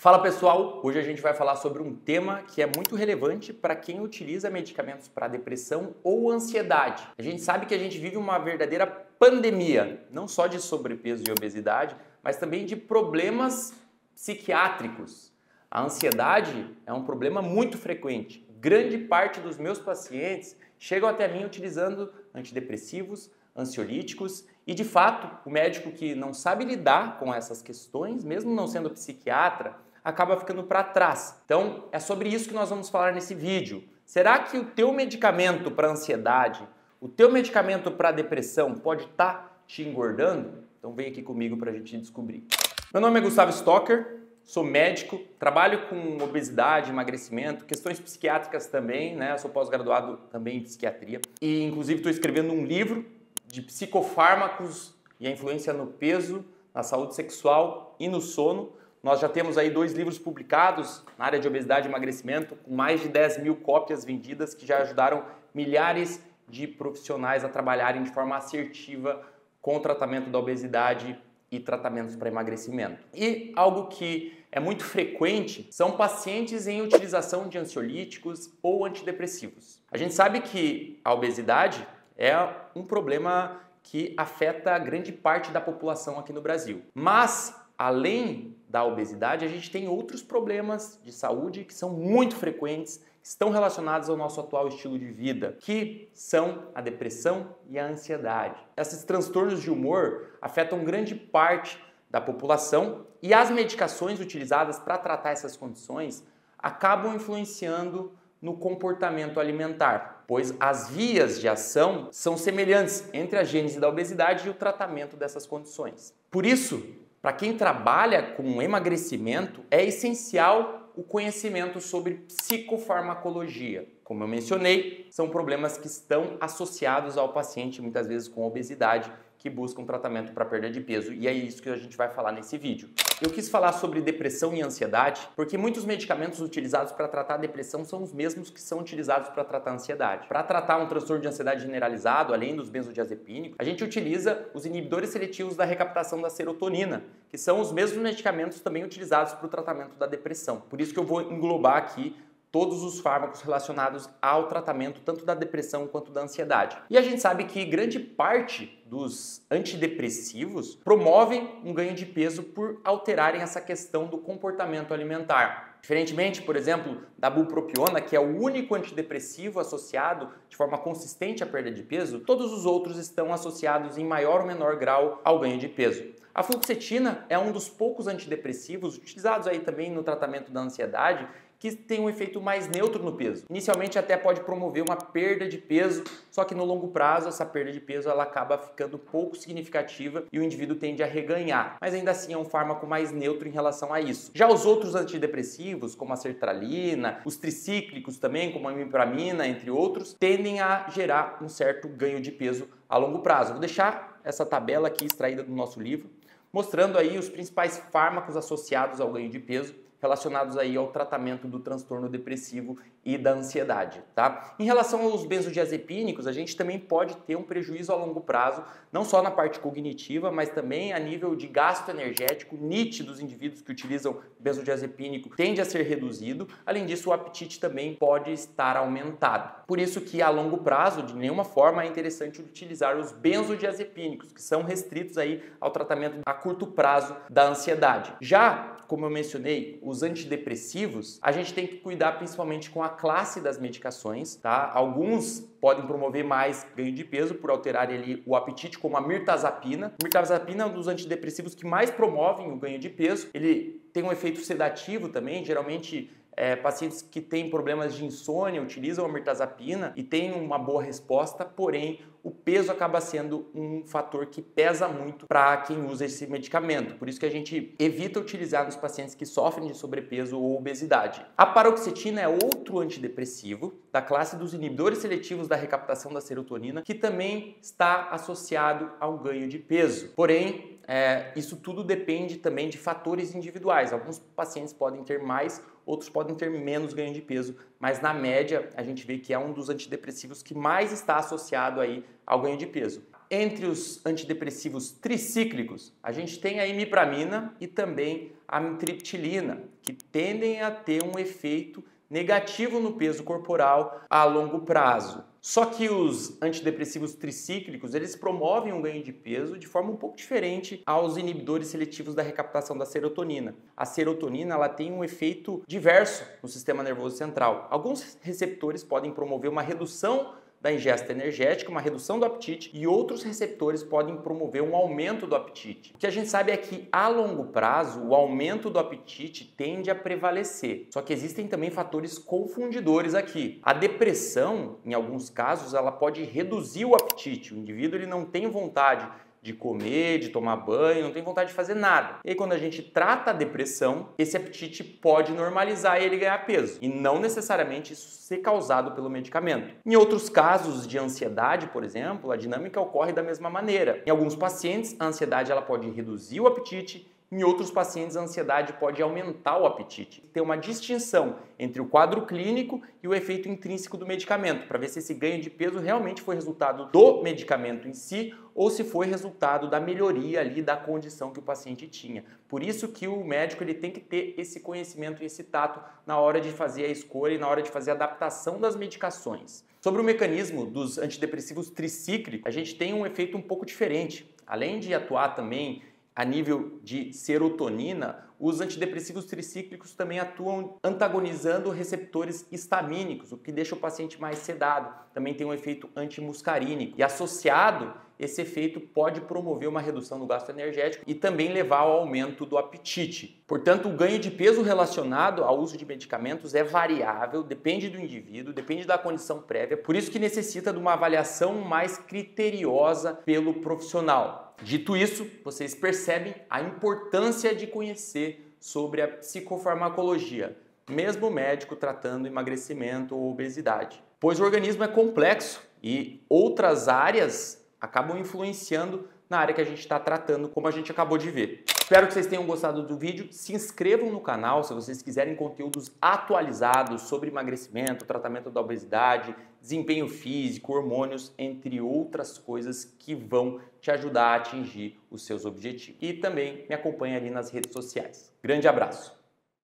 Fala pessoal, hoje a gente vai falar sobre um tema que é muito relevante para quem utiliza medicamentos para depressão ou ansiedade. A gente sabe que a gente vive uma verdadeira pandemia, não só de sobrepeso e obesidade, mas também de problemas psiquiátricos. A ansiedade é um problema muito frequente. Grande parte dos meus pacientes chegam até mim utilizando antidepressivos, ansiolíticos e, de fato, o médico que não sabe lidar com essas questões, mesmo não sendo psiquiatra, acaba ficando para trás. Então, é sobre isso que nós vamos falar nesse vídeo. Será que o teu medicamento para ansiedade, o teu medicamento para depressão pode estar te engordando? Então vem aqui comigo para a gente descobrir. Meu nome é Gustavo Stocker, sou médico, trabalho com obesidade, emagrecimento, questões psiquiátricas também, né? Eu sou pós-graduado também em psiquiatria e, inclusive, estou escrevendo um livro de psicofármacos e a influência no peso, na saúde sexual e no sono. Nós já temos aí 2 livros publicados na área de obesidade e emagrecimento, com mais de 10 mil cópias vendidas, que já ajudaram milhares de profissionais a trabalharem de forma assertiva com o tratamento da obesidade e tratamentos para emagrecimento. E algo que é muito frequente são pacientes em utilização de ansiolíticos ou antidepressivos. A gente sabe que a obesidade é um problema que afeta grande parte da população aqui no Brasil. Mas, além da obesidade, a gente tem outros problemas de saúde que são muito frequentes, que estão relacionados ao nosso atual estilo de vida, que são a depressão e a ansiedade. Esses transtornos de humor afetam grande parte da população e as medicações utilizadas para tratar essas condições acabam influenciando no comportamento alimentar, pois as vias de ação são semelhantes entre a gênese da obesidade e o tratamento dessas condições. Por isso, para quem trabalha com emagrecimento, é essencial o conhecimento sobre psicofarmacologia. Como eu mencionei, são problemas que estão associados ao paciente, muitas vezes com obesidade, que buscam tratamento para perda de peso, e é isso que a gente vai falar nesse vídeo. Eu quis falar sobre depressão e ansiedade porque muitos medicamentos utilizados para tratar a depressão são os mesmos que são utilizados para tratar a ansiedade. Para tratar um transtorno de ansiedade generalizado, além dos benzodiazepínicos, a gente utiliza os inibidores seletivos da recaptação da serotonina, que são os mesmos medicamentos também utilizados para o tratamento da depressão. Por isso que eu vou englobar aqui todos os fármacos relacionados ao tratamento tanto da depressão quanto da ansiedade. E a gente sabe que grande parte dos antidepressivos promovem um ganho de peso por alterarem essa questão do comportamento alimentar. Diferentemente, por exemplo, da bupropiona, que é o único antidepressivo associado de forma consistente à perda de peso, todos os outros estão associados em maior ou menor grau ao ganho de peso. A fluoxetina é um dos poucos antidepressivos utilizados aí também no tratamento da ansiedade que tem um efeito mais neutro no peso. Inicialmente até pode promover uma perda de peso, só que no longo prazo essa perda de peso ela acaba ficando pouco significativa e o indivíduo tende a reganhar. Mas ainda assim é um fármaco mais neutro em relação a isso. Já os outros antidepressivos, como a sertralina, os tricíclicos também, como a imipramina, entre outros, tendem a gerar um certo ganho de peso a longo prazo. Vou deixar essa tabela aqui extraída do nosso livro, mostrando aí os principais fármacos associados ao ganho de peso, relacionados aí ao tratamento do transtorno depressivo e da ansiedade, tá? Em relação aos benzodiazepínicos, a gente também pode ter um prejuízo a longo prazo, não só na parte cognitiva, mas também a nível de gasto energético. O NIT dos indivíduos que utilizam benzodiazepínico tende a ser reduzido. Além disso, o apetite também pode estar aumentado. Por isso que a longo prazo, de nenhuma forma, é interessante utilizar os benzodiazepínicos, que são restritos aí ao tratamento a curto prazo da ansiedade. Já, como eu mencionei, os antidepressivos, a gente tem que cuidar principalmente com a classe das medicações, tá? Alguns podem promover mais ganho de peso por alterarem ali o apetite, como a mirtazapina. A mirtazapina é um dos antidepressivos que mais promovem o ganho de peso. Ele tem um efeito sedativo também, geralmente pacientes que têm problemas de insônia utilizam a mirtazapina e têm uma boa resposta, porém o peso acaba sendo um fator que pesa muito para quem usa esse medicamento. Por isso que a gente evita utilizar nos pacientes que sofrem de sobrepeso ou obesidade. A paroxetina é outro antidepressivo da classe dos inibidores seletivos da recaptação da serotonina, que também está associado ao ganho de peso. Porém, isso tudo depende também de fatores individuais. Alguns pacientes podem ter mais, outros podem ter menos ganho de peso, mas na média a gente vê que é um dos antidepressivos que mais está associado aí ao ganho de peso. Entre os antidepressivos tricíclicos, a gente tem a imipramina e também a amitriptilina, que tendem a ter um efeito negativo no peso corporal a longo prazo. Só que os antidepressivos tricíclicos, eles promovem um ganho de peso de forma um pouco diferente aos inibidores seletivos da recaptação da serotonina. A serotonina, ela tem um efeito diverso no sistema nervoso central. Alguns receptores podem promover uma redução da ingesta energética, uma redução do apetite, e outros receptores podem promover um aumento do apetite. O que a gente sabe é que a longo prazo o aumento do apetite tende a prevalecer. Só que existem também fatores confundidores aqui. A depressão, em alguns casos, ela pode reduzir o apetite. O indivíduo ele não tem vontade de comer, de tomar banho, não tem vontade de fazer nada. E aí, quando a gente trata a depressão, esse apetite pode normalizar e ele ganhar peso. E não necessariamente isso ser causado pelo medicamento. Em outros casos de ansiedade, por exemplo, a dinâmica ocorre da mesma maneira. Em alguns pacientes, a ansiedade ela pode reduzir o apetite. Em outros pacientes, a ansiedade pode aumentar o apetite. Tem uma distinção entre o quadro clínico e o efeito intrínseco do medicamento, para ver se esse ganho de peso realmente foi resultado do medicamento em si ou se foi resultado da melhoria ali da condição que o paciente tinha. Por isso que o médico ele tem que ter esse conhecimento e esse tato na hora de fazer a escolha e na hora de fazer a adaptação das medicações. Sobre o mecanismo dos antidepressivos tricíclicos, a gente tem um efeito um pouco diferente. Além de atuar também a nível de serotonina, os antidepressivos tricíclicos também atuam antagonizando receptores histamínicos, o que deixa o paciente mais sedado. Também tem um efeito antimuscarínico. E associado, esse efeito pode promover uma redução do gasto energético e também levar ao aumento do apetite. Portanto, o ganho de peso relacionado ao uso de medicamentos é variável, depende do indivíduo, depende da condição prévia, por isso que necessita de uma avaliação mais criteriosa pelo profissional. Dito isso, vocês percebem a importância de conhecer sobre a psicofarmacologia, mesmo o médico tratando emagrecimento ou obesidade, pois o organismo é complexo e outras áreas acabam influenciando na área que a gente está tratando, como a gente acabou de ver. Espero que vocês tenham gostado do vídeo. Se inscrevam no canal se vocês quiserem conteúdos atualizados sobre emagrecimento, tratamento da obesidade, desempenho físico, hormônios, entre outras coisas que vão te ajudar a atingir os seus objetivos. E também me acompanhe ali nas redes sociais. Grande abraço!